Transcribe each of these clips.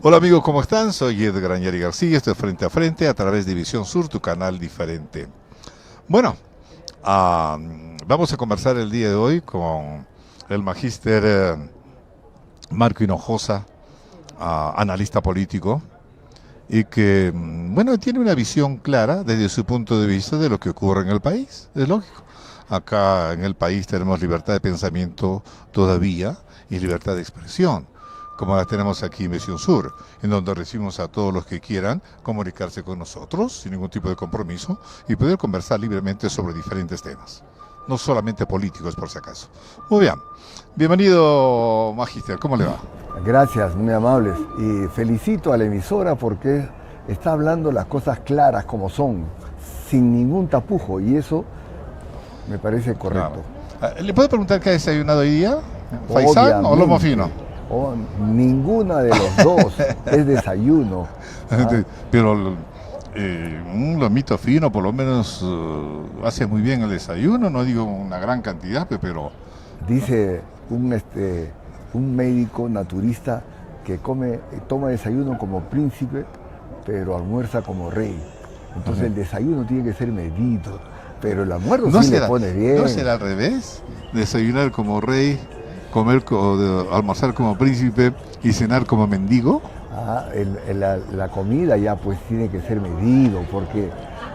Hola amigos, ¿cómo están? Soy Edgar Añari García, estoy frente a frente a través de Visión Sur, tu canal diferente. Bueno, vamos a conversar el día de hoy con el magíster Marco Hinojosa, analista político, y que, bueno, tiene una visión clara desde su punto de vista de lo que ocurre en el país. Es lógico. Acá en el país tenemos libertad de pensamiento todavía y libertad de expresión, como la tenemos aquí en Visión Sur, en donde recibimos a todos los que quieran comunicarse con nosotros sin ningún tipo de compromiso y poder conversar libremente sobre diferentes temas, no solamente políticos por si acaso. Muy bien, bienvenido Magister, ¿cómo le va? Gracias, muy amables. Y felicito a la emisora porque está hablando las cosas claras como son, sin ningún tapujo, y eso me parece correcto. ¿Le puedo preguntar qué ha desayunado hoy día? ¿Faisán o lomo fino? Ninguna de los dos es desayuno. Pero un lomito fino por lo menos hace muy bien el desayuno, no digo una gran cantidad, pero... Dice un médico naturista que toma desayuno como príncipe, pero almuerza como rey. Entonces el desayuno tiene que ser medido, pero el almuerzo ¿No sí será, le pone bien. ¿No será al revés? Desayunar como rey, almorzar como príncipe y cenar como mendigo. La comida ya pues tiene que ser medido, porque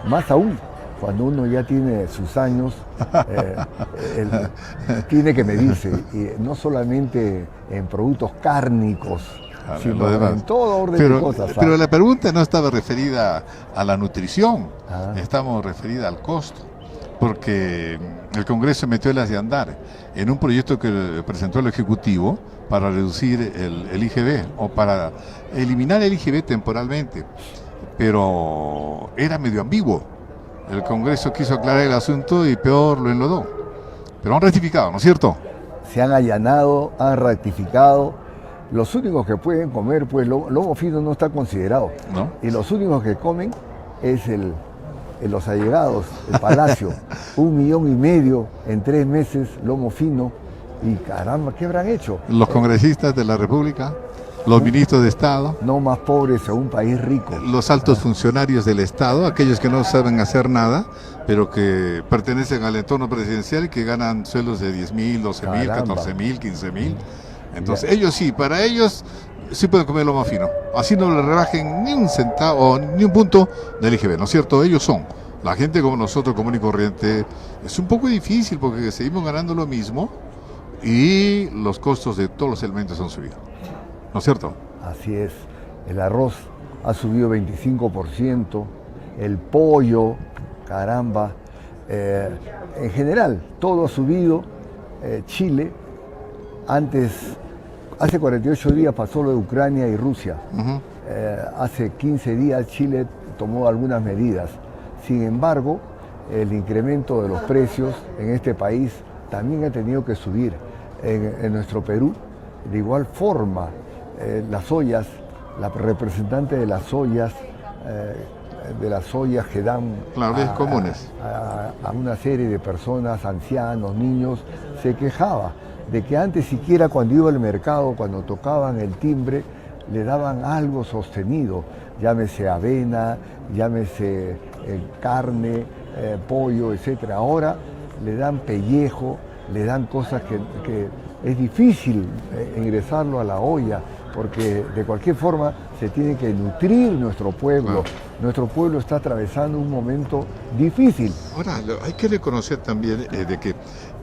más aún cuando uno ya tiene sus años, tiene que medirse, y no solamente en productos cárnicos, sino en todo orden de cosas. Pero la pregunta no estaba referida a la nutrición, estamos referida al costo, porque el Congreso metió las de andar en un proyecto que presentó el Ejecutivo para reducir el IGB o para eliminar el IGB temporalmente, pero era medio ambiguo. El Congreso quiso aclarar el asunto y peor lo enlodó. Pero han rectificado, ¿no es cierto? Se han allanado, han rectificado. Los únicos que pueden comer, pues lomo fino no está considerado. ¿No? Y los únicos que comen es los allegados, el Palacio. 1,5 millones en 3 meses, lomo fino. Y caramba, ¿qué habrán hecho? Los congresistas de la República, los ministros de Estado. No más pobres a un país rico. Los altos funcionarios del Estado, aquellos que no saben hacer nada, pero que pertenecen al entorno presidencial y que ganan sueldos de 10,000, 12,000, 14,000, 15,000. Entonces, ellos sí, para ellos sí pueden comer lo más fino. Así no le rebajen ni un centavo, ni un punto del IGB, ¿no es cierto? Ellos son. La gente como nosotros, común y corriente, es un poco difícil porque seguimos ganando lo mismo y los costos de todos los elementos han subido. ¿No es cierto? Así es. El arroz ha subido 25%, el pollo, caramba. En general, todo ha subido. Chile, hace 48 días pasó lo de Ucrania y Rusia. Hace 15 días Chile tomó algunas medidas. Sin embargo, el incremento de los precios en este país también ha tenido que subir. En nuestro Perú, de igual forma, las ollas, la representante de las ollas que dan a una serie de personas, ancianos, niños, se quejaba de que antes siquiera cuando iba al mercado, cuando tocaban el timbre, le daban algo sostenido, llámese avena, llámese carne, pollo, etc. Ahora le dan pellejo, le dan cosas que es difícil ingresarlo a la olla, porque de cualquier forma se tiene que nutrir nuestro pueblo. Nuestro pueblo está atravesando un momento difícil. Ahora, hay que reconocer también de que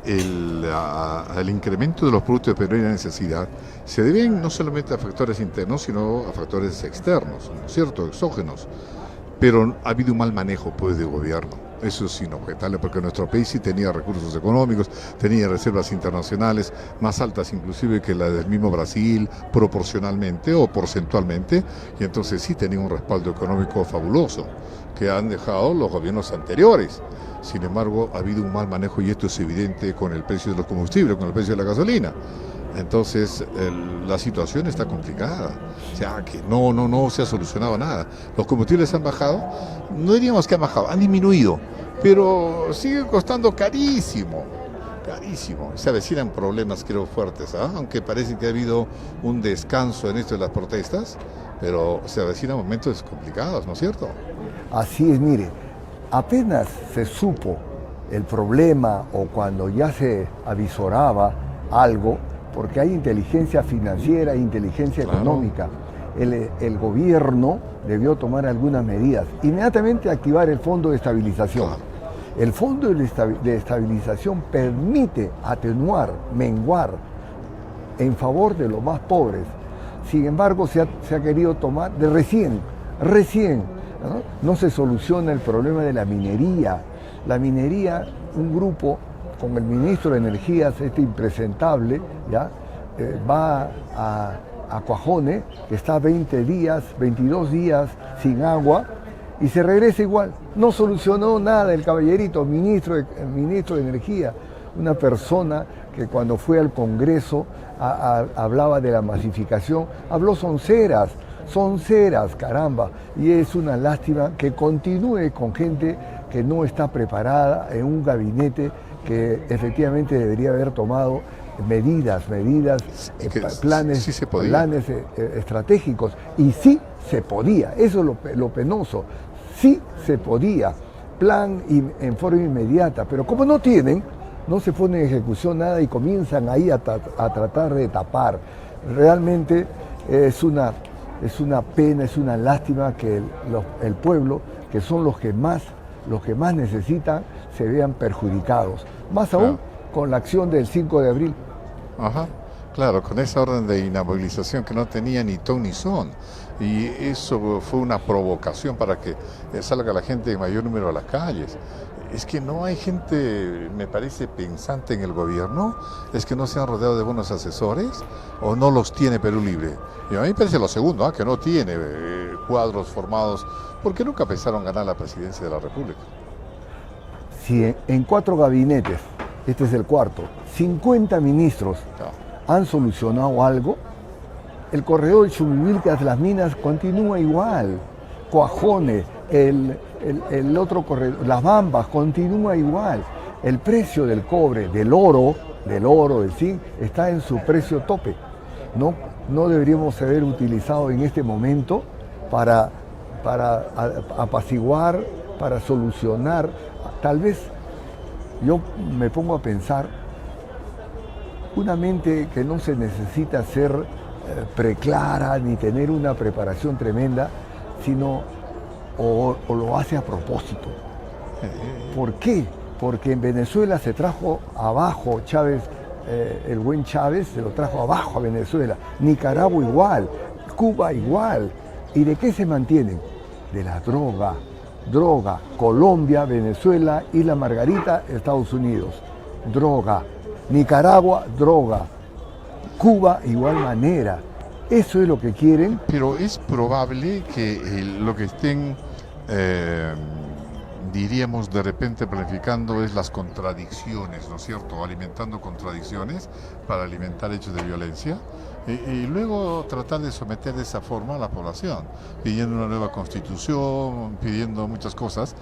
el incremento de los productos de primera necesidad se deben no solamente a factores internos, sino a factores externos, ¿no es cierto?, exógenos. Pero ha habido un mal manejo, pues, de gobierno. Eso es inobjetable, porque nuestro país sí tenía recursos económicos, tenía reservas internacionales más altas inclusive que la del mismo Brasil, proporcionalmente o porcentualmente, y entonces sí tenía un respaldo económico fabuloso, que han dejado los gobiernos anteriores. Sin embargo, ha habido un mal manejo, y esto es evidente con el precio de los combustibles, con el precio de la gasolina. Entonces la situación está complicada, o sea que no se ha solucionado nada. Los combustibles han bajado, no diríamos que han bajado, han disminuido, pero sigue costando carísimo. carísimo. Se avecinan problemas, creo, fuertes, ¿ah? Aunque parece que ha habido un descanso en esto de las protestas, pero se avecinan momentos complicados, ¿no es cierto? Así es, mire, apenas se supo el problema o cuando ya se avisoraba algo, porque hay inteligencia financiera e inteligencia económica, el gobierno debió tomar algunas medidas. Inmediatamente activar el Fondo de Estabilización. Claro. El Fondo de Estabilización permite atenuar, menguar en favor de los más pobres. Sin embargo, se ha querido tomar de recién, ¿no? Se soluciona el problema de la minería. La minería, un grupo con el ministro de Energías, impresentable, ¿ya? Va a Cuajone, que está 22 días sin agua, y se regresa igual. No solucionó nada el caballerito, ministro de Energía, una persona que cuando fue al Congreso hablaba de la masificación, habló sonceras, caramba, y es una lástima que continúe con gente que no está preparada en un gabinete que efectivamente debería haber tomado medidas, planes, planes estratégicos, y sí se podía, eso es lo penoso, sí se podía, plan en forma inmediata, pero como no tienen, no se pone en ejecución nada y comienzan ahí a tratar de tapar. Realmente es una pena, es una lástima que el pueblo, que son los que más necesitan, se vean perjudicados. Más aún con la acción del 5 de abril. Ajá, claro, con esa orden de inmovilización que no tenía ni ton ni son. Y eso fue una provocación para que salga la gente en mayor número a las calles. Es que no hay gente, me parece, pensante en el gobierno, es que no se han rodeado de buenos asesores o no los tiene Perú Libre. Y a mí me parece lo segundo, que no tiene cuadros formados, porque nunca pensaron ganar la presidencia de la República. Si en 4 gabinetes, este es el cuarto, 50 ministros han solucionado algo, el corredor Chumbivilcas-Las Minas continúa igual, Cuajone, el otro corredor, Las Bambas, continúa igual. El precio del cobre, del oro, del zinc, está en su precio tope. No deberíamos haber utilizado en este momento para apaciguar, para solucionar. Tal vez yo me pongo a pensar, una mente que no se necesita ser preclara ni tener una preparación tremenda, sino o lo hace a propósito. ¿Por qué? Porque en Venezuela se trajo abajo Chávez, el buen Chávez se lo trajo abajo a Venezuela, Nicaragua igual, Cuba igual. ¿Y de qué se mantienen? De la droga, Colombia, Venezuela, Isla Margarita, Estados Unidos, droga, Nicaragua, droga, Cuba igual manera. Eso es lo que quieren. Pero es probable que lo que estén, diríamos, de repente planificando es las contradicciones, ¿no es cierto? Alimentando contradicciones para alimentar hechos de violencia y luego tratar de someter de esa forma a la población, pidiendo una nueva constitución, pidiendo muchas cosas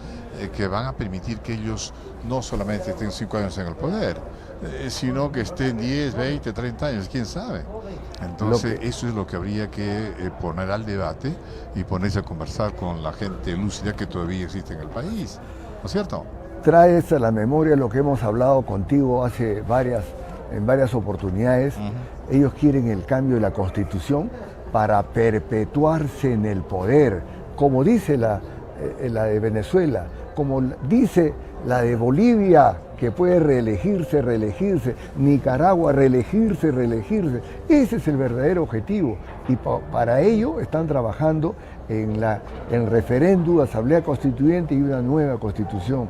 que van a permitir que ellos no solamente estén 5 años en el poder, sino que estén 10, 20, 30 años, quién sabe. Entonces eso es lo que habría que poner al debate y ponerse a conversar con la gente lúcida que todavía existe en el país, ¿no es cierto? Traes a la memoria lo que hemos hablado contigo en varias oportunidades. Ellos quieren el cambio de la Constitución para perpetuarse en el poder, como dice la de Venezuela, como dice la de Bolivia, que puede reelegirse, Nicaragua, reelegirse. Ese es el verdadero objetivo. Y para ello están trabajando en referéndum, asamblea constituyente y una nueva constitución.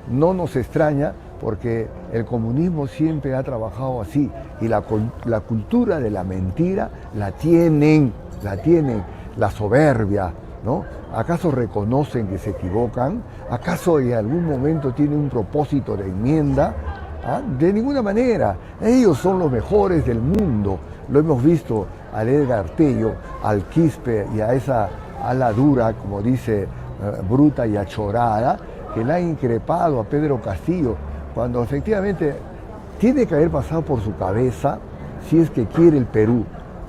No nos extraña porque el comunismo siempre ha trabajado así. Y la cultura de la mentira la tienen, la soberbia, ¿no? ¿Acaso reconocen que se equivocan? ¿Acaso en algún momento tienen un propósito de enmienda? ¿Ah? De ninguna manera. Ellos son los mejores del mundo. Lo hemos visto al Edgar Tello, al Quispe y a esa ala dura, como dice, bruta y achorada, que la ha increpado a Pedro Castillo, cuando efectivamente tiene que haber pasado por su cabeza, si es que quiere el Perú,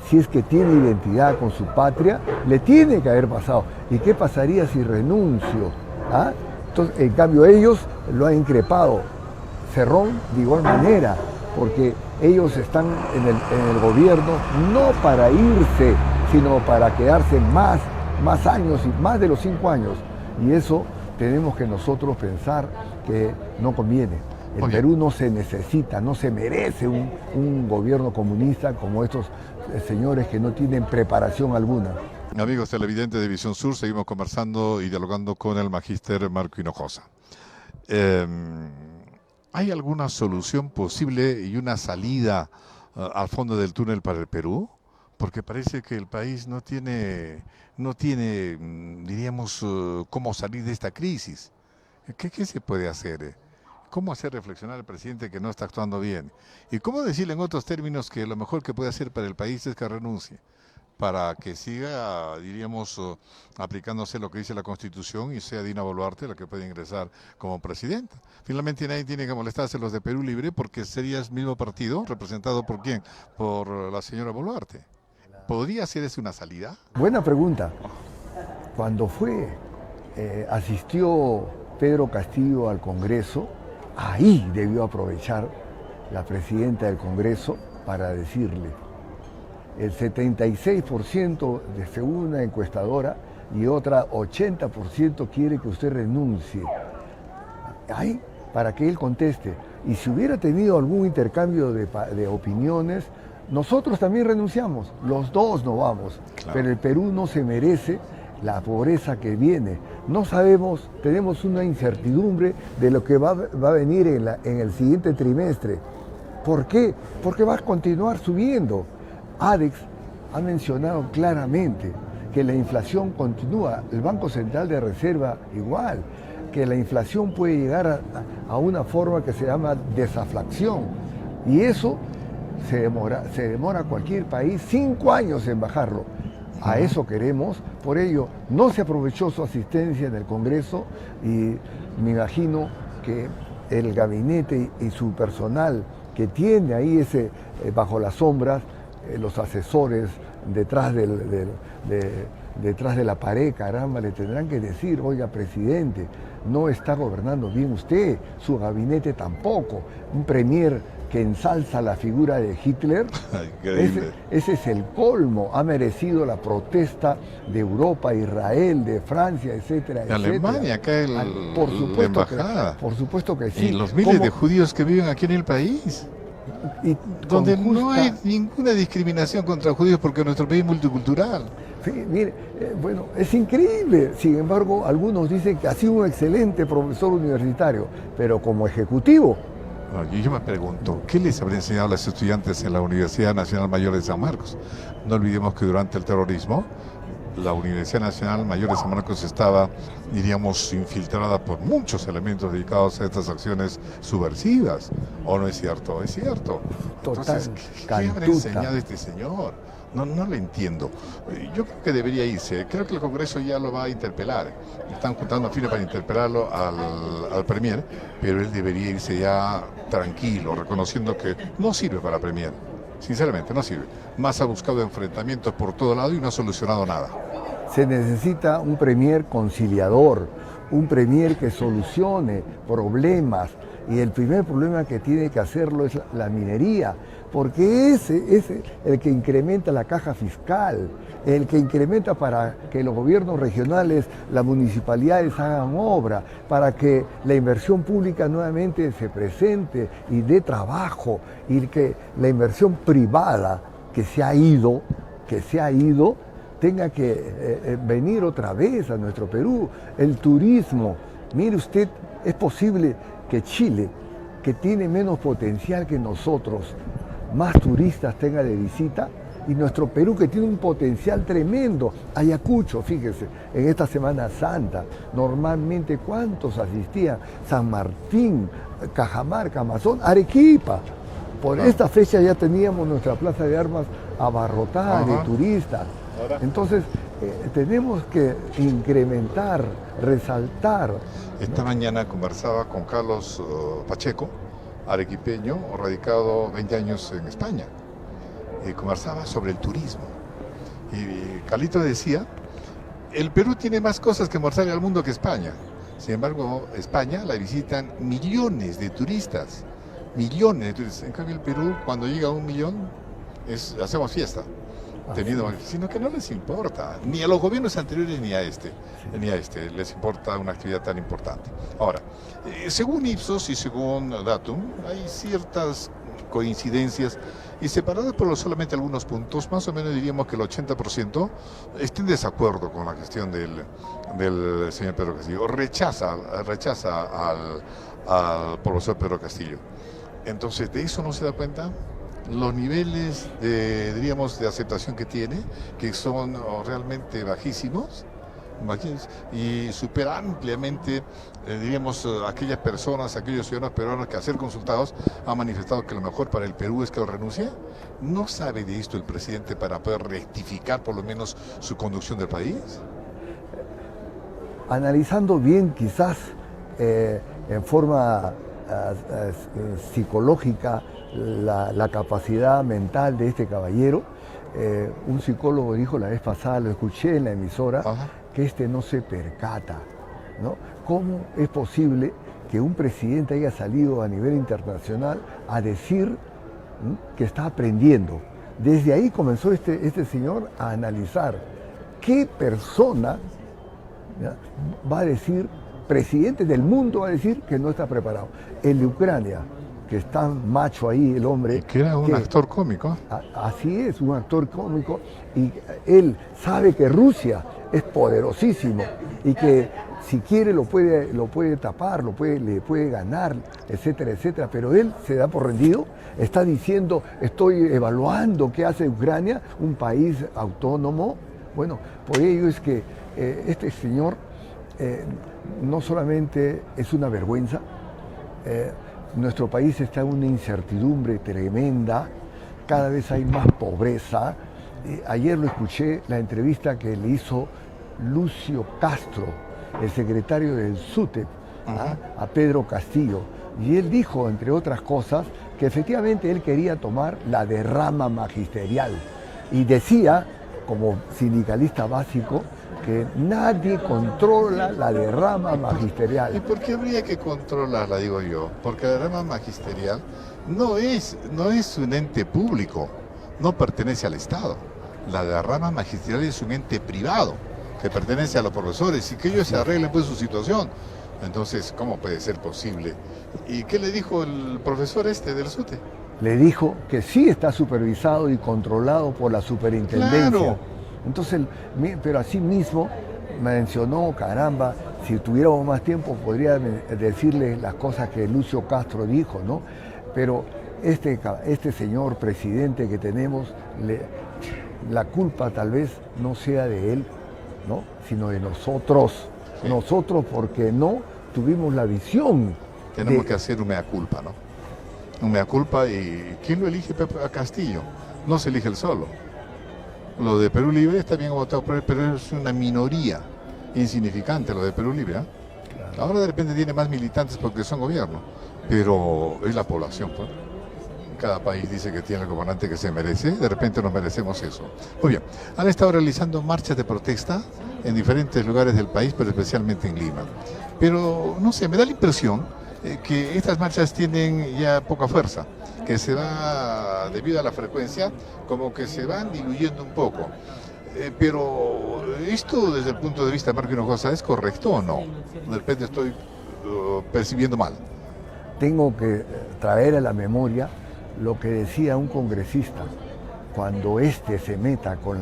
si es que tiene identidad con su patria, le tiene que haber pasado. ¿Y qué pasaría si renuncio? ¿Ah? Entonces, en cambio, ellos lo han increpado. Cerrón de igual manera, porque ellos están en el gobierno no para irse, sino para quedarse más años y más de los 5 años. Y eso tenemos que nosotros pensar que no conviene. El Perú no se necesita, no se merece un gobierno comunista como estos señores que no tienen preparación alguna. Amigos televidentes de Visión Sur, seguimos conversando y dialogando con el magíster Marco Hinojosa. ¿Hay alguna solución posible y una salida al fondo del túnel para el Perú? Porque parece que el país no tiene diríamos, cómo salir de esta crisis. ¿Qué se puede hacer? ¿Cómo hacer reflexionar al presidente que no está actuando bien? ¿Y cómo decirle en otros términos que lo mejor que puede hacer para el país es que renuncie? Para que siga, diríamos, aplicándose lo que dice la Constitución y sea Dina Boluarte la que puede ingresar como presidenta. Finalmente nadie tiene que molestarse los de Perú Libre porque sería el mismo partido, representado por ¿quién? Por la señora Boluarte. ¿Podría ser esa una salida? Buena pregunta. Cuando asistió Pedro Castillo al Congreso, ahí debió aprovechar la presidenta del Congreso para decirle: el 76% de según una encuestadora y otra 80% quiere que usted renuncie. Ahí, para que él conteste. Y si hubiera tenido algún intercambio de opiniones, nosotros también renunciamos, los dos no vamos. Claro. Pero el Perú no se merece la pobreza que viene. No sabemos, tenemos una incertidumbre de lo que va a venir en el siguiente trimestre. ¿Por qué? Porque va a continuar subiendo. ADEX ha mencionado claramente que la inflación continúa, el Banco Central de Reserva igual, que la inflación puede llegar a una forma que se llama desaflación. Y eso se demora cualquier país 5 años en bajarlo. A eso queremos, por ello no se aprovechó su asistencia en el Congreso y me imagino que el gabinete y su personal que tiene ahí bajo las sombras, los asesores detrás detrás de la pared, caramba, le tendrán que decir: oiga, presidente, no está gobernando bien usted, su gabinete tampoco. Un premier que ensalza la figura de Hitler, ese es el colmo. Ha merecido la protesta de Europa, Israel, de Francia, etcétera, de Alemania, acá la embajada. Por supuesto que sí. Y los miles de judíos que viven aquí en el país. Y donde no hay ninguna discriminación contra judíos porque nuestro país es multicultural. Sí, mire, bueno, es increíble. Sin embargo, algunos dicen que ha sido un excelente profesor universitario, pero como ejecutivo. Y yo me pregunto, ¿qué les habrá enseñado a los estudiantes en la Universidad Nacional Mayor de San Marcos? No olvidemos que durante el terrorismo, la Universidad Nacional Mayor de San Marcos estaba, diríamos, infiltrada por muchos elementos dedicados a estas acciones subversivas. ¿O no es cierto? Es cierto. Entonces, ¿qué habrá enseñado este señor? No lo entiendo. Yo creo que debería irse. Creo que el Congreso ya lo va a interpelar. Están juntando firmas para interpelarlo al Premier, pero él debería irse ya tranquilo, reconociendo que no sirve para Premier. Sinceramente, no sirve. Más ha buscado enfrentamientos por todo lado y no ha solucionado nada. Se necesita un Premier conciliador, un Premier que solucione problemas. Y el primer problema que tiene que hacerlo es la minería, porque ese es el que incrementa la caja fiscal, el que incrementa para que los gobiernos regionales, las municipalidades hagan obra, para que la inversión pública nuevamente se presente y dé trabajo, y que la inversión privada que se ha ido, tenga que venir otra vez a nuestro Perú. El turismo, mire usted, es posible que Chile, que tiene menos potencial que nosotros, más turistas tenga de visita, y nuestro Perú, que tiene un potencial tremendo. Ayacucho, fíjese, en esta Semana Santa, normalmente ¿cuántos asistían? San Martín, Cajamarca, Amazon, Arequipa. Por esta fecha ya teníamos nuestra plaza de armas abarrotada de turistas. Entonces, tenemos que incrementar, resaltar. Esta mañana conversaba con Carlos Pacheco, arequipeño, radicado 20 años en España, y conversaba sobre el turismo. Y Carlito decía, el Perú tiene más cosas que mostrarle al mundo que España. Sin embargo, España la visitan millones de turistas. Millones de turistas. En cambio, el Perú, cuando llega a 1 millón, hacemos fiesta. Sino que no les importa, ni a los gobiernos anteriores ni a este les importa una actividad tan importante. Ahora, según Ipsos y según Datum, hay ciertas coincidencias y separadas por solamente algunos puntos, más o menos diríamos que el 80% está en desacuerdo con la gestión del señor Pedro Castillo, rechaza al profesor Pedro Castillo. Entonces, ¿de eso no se da cuenta? Los niveles diríamos, de aceptación que tiene, que son realmente bajísimos, y supera ampliamente, diríamos, aquellas personas, aquellos ciudadanos peruanos que al ser consultados han manifestado que lo mejor para el Perú es que lo renuncie. ¿No sabe de esto el presidente para poder rectificar por lo menos su conducción del país? Analizando bien, quizás en forma psicológica, la capacidad mental de este caballero, un psicólogo dijo la vez pasada, lo escuché en la emisora, que no se percata, ¿no? ¿Cómo es posible que un presidente haya salido a nivel internacional a decir que está aprendiendo? Desde ahí comenzó este señor a analizar qué persona, ¿ya?, va a decir, presidente del mundo va a decir que no está preparado. El de Ucrania, que está macho ahí el hombre. Y que era un actor cómico. Así es, un actor cómico, y él sabe que Rusia es poderosísimo y que si quiere lo puede tapar, le puede ganar, etcétera, etcétera, pero él se da por rendido, está diciendo, estoy evaluando qué hace Ucrania, un país autónomo. Bueno, por ello es que este señor no solamente es una vergüenza, nuestro país está en una incertidumbre tremenda, cada vez hay más pobreza. Ayer lo escuché, la entrevista que le hizo Lucio Castro, el secretario del SUTEP, a Pedro Castillo, y él dijo, entre otras cosas, que efectivamente él quería tomar la derrama magisterial, y decía, como sindicalista básico, que nadie controla la derrama magisterial. ¿Y por qué habría que controlarla, digo yo? Porque la derrama magisterial no es un ente público, no pertenece al Estado. La derrama magisterial es un ente privado que pertenece a los profesores y que ellos se arreglen pues su situación. Entonces, ¿cómo puede ser posible? ¿Y qué le dijo el profesor del SUTE? Le dijo que sí está supervisado y controlado por la superintendencia. ¡Claro! Entonces, pero así mismo mencionó, caramba, si tuviéramos más tiempo podría decirle las cosas que Lucio Castro dijo, ¿no? Pero este señor presidente que tenemos, la culpa tal vez no sea de él, ¿no?, sino de nosotros. Sí. Nosotros, porque no tuvimos la visión. Tenemos que hacer un mea culpa, ¿no? Un mea culpa. ¿Y quién lo elige? A Castillo. No se elige él solo. Lo de Perú Libre está bien votado por él, pero es una minoría insignificante lo de Perú Libre, ¿eh? Claro. Ahora de repente tiene más militantes porque son gobierno, pero es la población, pues. Cada país dice que tiene el gobernante que se merece, de repente nos merecemos eso. Muy bien, han estado realizando marchas de protesta en diferentes lugares del país, pero especialmente en Lima. Pero, no sé, me da la impresión que estas marchas tienen ya poca fuerza, que se va, debido a la frecuencia, como que se van diluyendo un poco. Pero esto desde el punto de vista de Marco Hinojosa, ¿es correcto o no? De repente estoy percibiendo mal. Tengo que traer a la memoria lo que decía un congresista cuando se meta con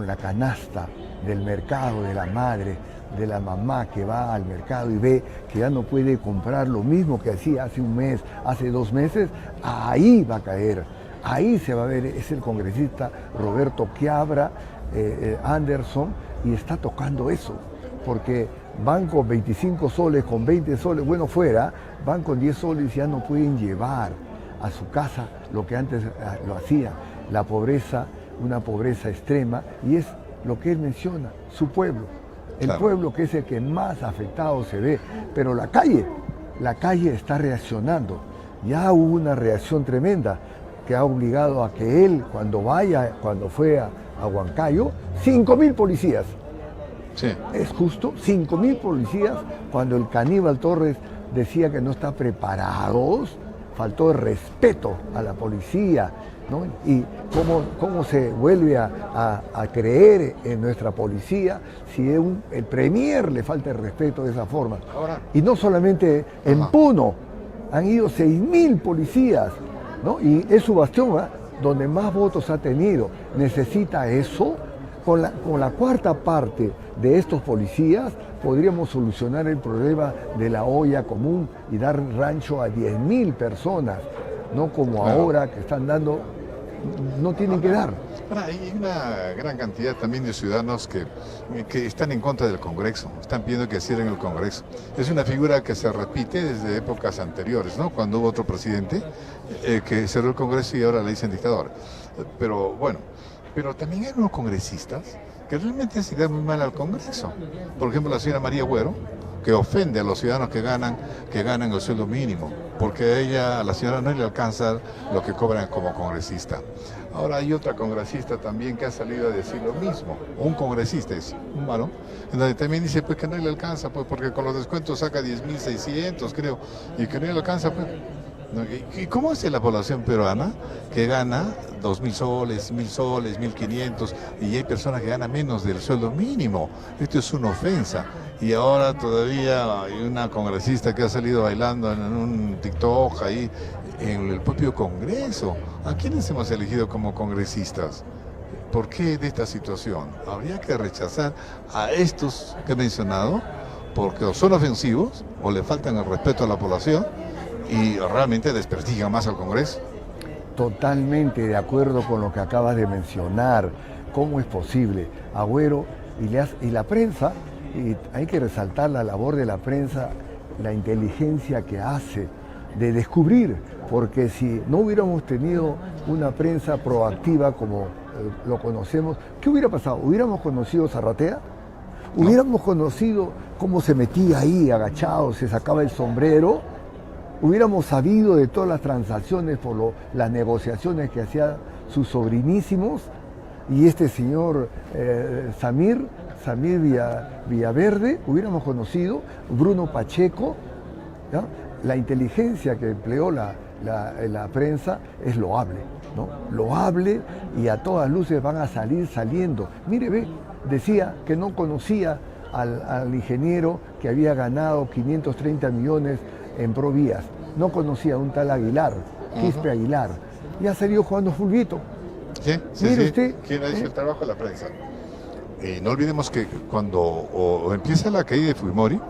la canasta del mercado, de la madre, de la mamá que va al mercado y ve que ya no puede comprar lo mismo que hacía hace un mes, hace 2 meses, ahí va a caer, ahí se va a ver. Es el congresista Roberto Quiabra Anderson, y está tocando eso, porque van con 25 soles, con 20 soles, bueno, fuera, van con 10 soles y ya no pueden llevar a su casa lo que antes lo hacía. La pobreza, una pobreza extrema, y es lo que él menciona, su pueblo. El claro. Pueblo, que es el que más afectado se ve, pero la calle está reaccionando. ya hubo una reacción tremenda que ha obligado a que él, cuando fue a Huancayo, 5.000 policías. Sí. Es justo, 5.000 policías, cuando el caníbal Torres decía que no está preparados, faltó el respeto a la policía, ¿no? Y cómo se vuelve a creer en nuestra policía si el premier le falta el respeto de esa forma. Ahora, y no solamente en Puno, han ido 6.000 policías, ¿no? Y es su bastión, ¿eh?, donde más votos ha tenido. Necesita eso. Con la cuarta parte de estos policías podríamos solucionar el problema de la olla común y dar rancho a 10.000 personas, no como ahora que están dando, no tienen que dar. Ahora, hay una gran cantidad también de ciudadanos que están en contra del Congreso, están pidiendo que cierren el Congreso. Es una figura que se repite desde épocas anteriores, ¿no? Cuando hubo otro presidente que cerró el Congreso y ahora le dicen dictador. Pero bueno, pero también hay unos congresistas que realmente se dan muy mal al Congreso. Por ejemplo, la señora María Güero, que ofende a los ciudadanos que ganan el sueldo mínimo, porque a la señora no le alcanza lo que cobran como congresista. Ahora hay otra congresista también que ha salido a decir lo mismo, un congresista es un varón, en donde también dice pues que no le alcanza, pues porque con los descuentos saca 10.600 creo, y que no le alcanza pues. ¿Y cómo es la población peruana que gana 2.000 soles, 1.000 soles, 1.500 y hay personas que ganan menos del sueldo mínimo? Esto es una ofensa. Y ahora todavía hay una congresista que ha salido bailando en un TikTok ahí en el propio Congreso. ¿A quiénes hemos elegido como congresistas? ¿Por qué de esta situación? Habría que rechazar a estos que he mencionado porque o son ofensivos o le faltan el respeto a la población y realmente desprestigian más al Congreso. Totalmente de acuerdo con lo que acabas de mencionar. ¿Cómo es posible? Agüero y la prensa, y hay que resaltar la labor de la prensa, la inteligencia que hace de descubrir, porque si no hubiéramos tenido una prensa proactiva como lo conocemos, ¿qué hubiera pasado? ¿Hubiéramos conocido Zarratea? No. ¿Hubiéramos conocido cómo se metía ahí agachado, se sacaba el sombrero? Hubiéramos sabido de todas las transacciones por las negociaciones que hacían sus sobrinísimos y este señor Samir Villaverde, hubiéramos conocido Bruno Pacheco, ¿no? La inteligencia que empleó la prensa es loable, ¿no? Loable y a todas luces van a saliendo. Mire, ve, decía que no conocía al ingeniero que había ganado 530 millones en Provías. No conocía a un tal Aguilar, Quispe Aguilar. Y ha salido jugando fulbito. Sí. Usted, ¿quién ha hecho el trabajo de la prensa? No olvidemos que cuando empieza la caída de Fujimori,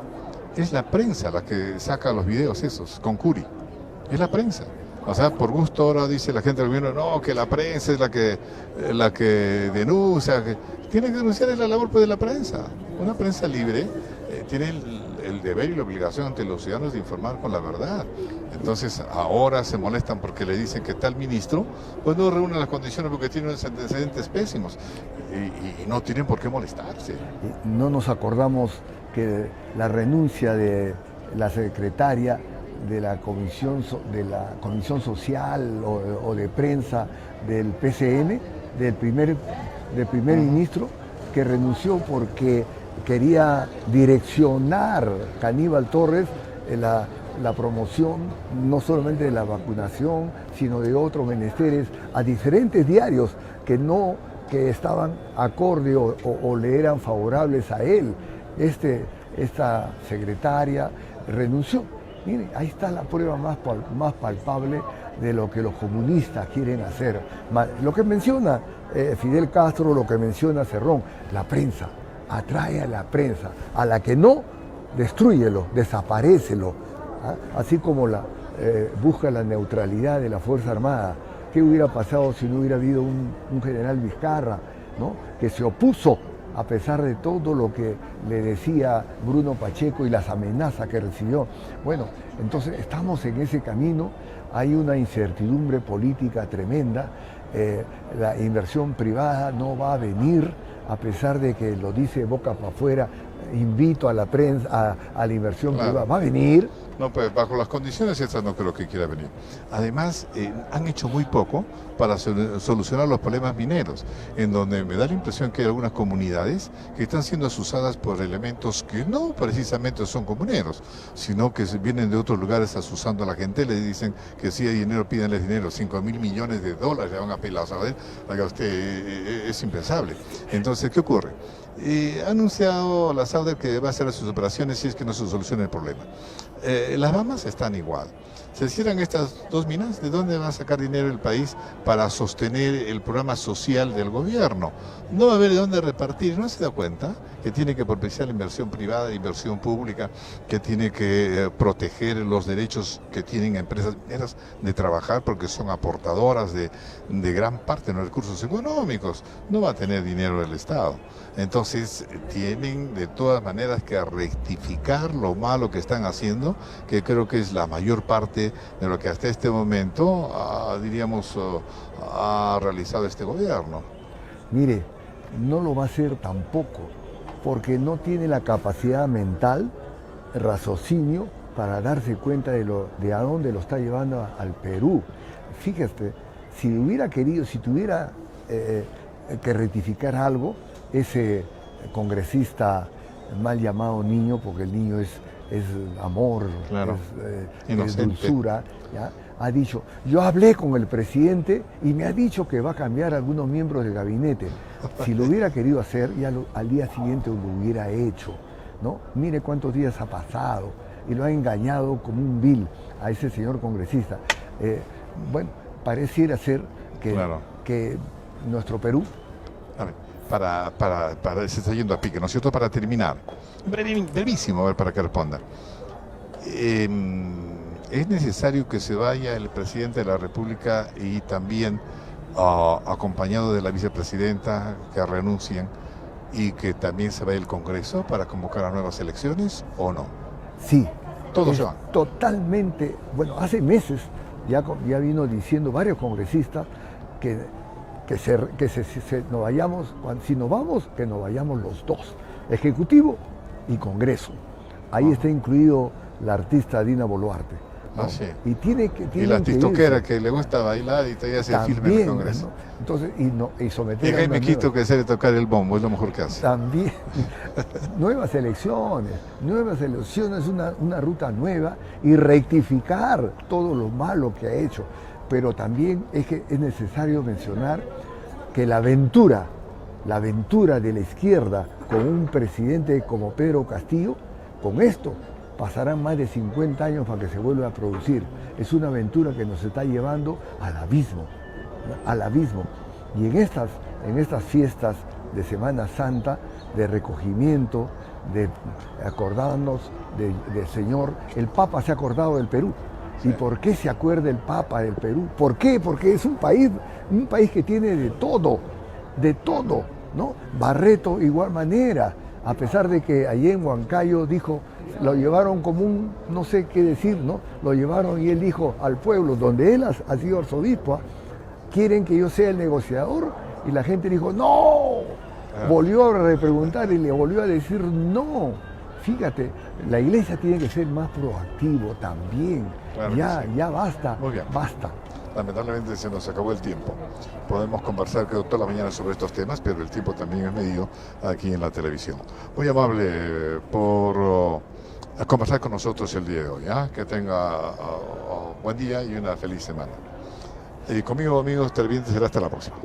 es la prensa la que saca los videos esos, con Curi. Es la prensa. O sea, por gusto ahora dice la gente del gobierno, no, que la prensa es la que denuncia. Que tiene que denunciar es la labor pues, de la prensa. Una prensa libre tiene el deber y la obligación ante los ciudadanos de informar con la verdad. Entonces ahora se molestan porque le dicen que tal ministro pues no reúne las condiciones porque tiene unos antecedentes pésimos y no tienen por qué molestarse. No nos acordamos que la renuncia de la secretaria de la comisión social o de prensa del PCN, del primer ministro, que renunció porque quería direccionar Caníbal Torres la promoción no solamente de la vacunación, sino de otros menesteres a diferentes diarios que estaban acorde o le eran favorables a él. Esta secretaria renunció. Mire, ahí está la prueba más palpable de lo que los comunistas quieren hacer. Lo que menciona Fidel Castro, lo que menciona Cerrón, la prensa. Atrae a la prensa, a la que no, destrúyelo, desaparécelo, ¿ah? Así como busca la neutralidad de la Fuerza Armada. ¿Qué hubiera pasado si no hubiera habido un general Vizcarra, ¿no?, que se opuso a pesar de todo lo que le decía Bruno Pacheco y las amenazas que recibió? Bueno, entonces estamos en ese camino, hay una incertidumbre política tremenda, la inversión privada no va a venir, a pesar de que lo dice boca para afuera invito a la prensa, a la inversión Claro. privada. ¿Va a venir? No, pues bajo las condiciones estas no creo que quiera venir. Además, han hecho muy poco para solucionar los problemas mineros, en donde me da la impresión que hay algunas comunidades que están siendo asusadas por elementos que no precisamente son comuneros, sino que vienen de otros lugares asusando a la gente, le dicen que si hay dinero, pídanles dinero, 5.000 millones de dólares le van a pedir a saber, oiga usted, es impensable. Entonces, ¿qué ocurre? Ha anunciado la SAUDER que va a hacer sus operaciones si es que no se soluciona el problema. Las Bahamas están igual. Se cierran estas dos minas, ¿de dónde va a sacar dinero el país para sostener el programa social del gobierno? No va a haber de dónde repartir, ¿no se da cuenta? Que tiene que propiciar la inversión privada, la inversión pública, que tiene que proteger los derechos que tienen empresas mineras de trabajar porque son aportadoras de gran parte de los recursos económicos. No va a tener dinero el Estado. Entonces tienen de todas maneras que rectificar lo malo que están haciendo, que creo que es la mayor parte de lo que hasta este momento, ha realizado este gobierno. Mire, no lo va a hacer tampoco, porque no tiene la capacidad mental, raciocinio, para darse cuenta de a dónde lo está llevando al Perú. Fíjate, si hubiera querido, si tuviera que rectificar algo, ese congresista mal llamado niño, porque el niño es amor, Claro. es dulzura, ¿ya? Ha dicho, yo hablé con el presidente y me ha dicho que va a cambiar algunos miembros del gabinete. Si lo hubiera querido hacer, ya al día siguiente lo hubiera hecho, ¿no? Mire cuántos días ha pasado y lo ha engañado como un vil a ese señor congresista. Bueno, pareciera ser Claro. que nuestro Perú... A ver, se está yendo a pique, ¿no es cierto? Para terminar, brevísimo, a ver, para que responda. ¿Es necesario que se vaya el presidente de la República y también acompañado de la vicepresidenta, que renuncien, y que también se vaya el Congreso para convocar a nuevas elecciones o no? Sí. Todos se van. Totalmente, bueno, hace meses ya vino diciendo varios congresistas que nos vayamos, si nos vamos, que nos vayamos los dos, Ejecutivo y Congreso. Ahí está incluido la artista Dina Boluarte, ¿no? Ah, sí. Y la tiktokera que le gusta bailar y todavía hace filme en el Congreso. ¿no? Entonces, y someter Y Jaime Quito que sabe tocar el bombo, es lo mejor que hace. También, nuevas elecciones, una ruta nueva y rectificar todo lo malo que ha hecho. Pero también es necesario mencionar que la aventura de la izquierda con un presidente como Pedro Castillo, con esto pasarán más de 50 años para que se vuelva a producir. Es una aventura que nos está llevando al abismo, ¿no? Al abismo. Y en estas fiestas de Semana Santa, de recogimiento, de acordarnos del Señor, el Papa se ha acordado del Perú. ¿Y por qué se acuerda el Papa del Perú? ¿Por qué? Porque es un país que tiene de todo, ¿no? Barreto igual manera, a pesar de que allí en Huancayo dijo, lo llevaron como no sé qué decir, ¿no? Lo llevaron y él dijo al pueblo, donde él ha sido arzobispo, ¿quieren que yo sea el negociador? Y la gente dijo, ¡no! Volvió a repreguntar y le volvió a decir, ¡no! Fíjate, la iglesia tiene que ser más proactivo también. Claro ya basta, Muy bien. basta. Lamentablemente se nos acabó el tiempo. Podemos conversar creo toda la mañana sobre estos temas, pero el tiempo también es medido aquí en la televisión. Muy amable por conversar con nosotros el día de hoy. Que tenga buen día y una feliz semana. Y conmigo, amigos televidentes, será hasta la próxima.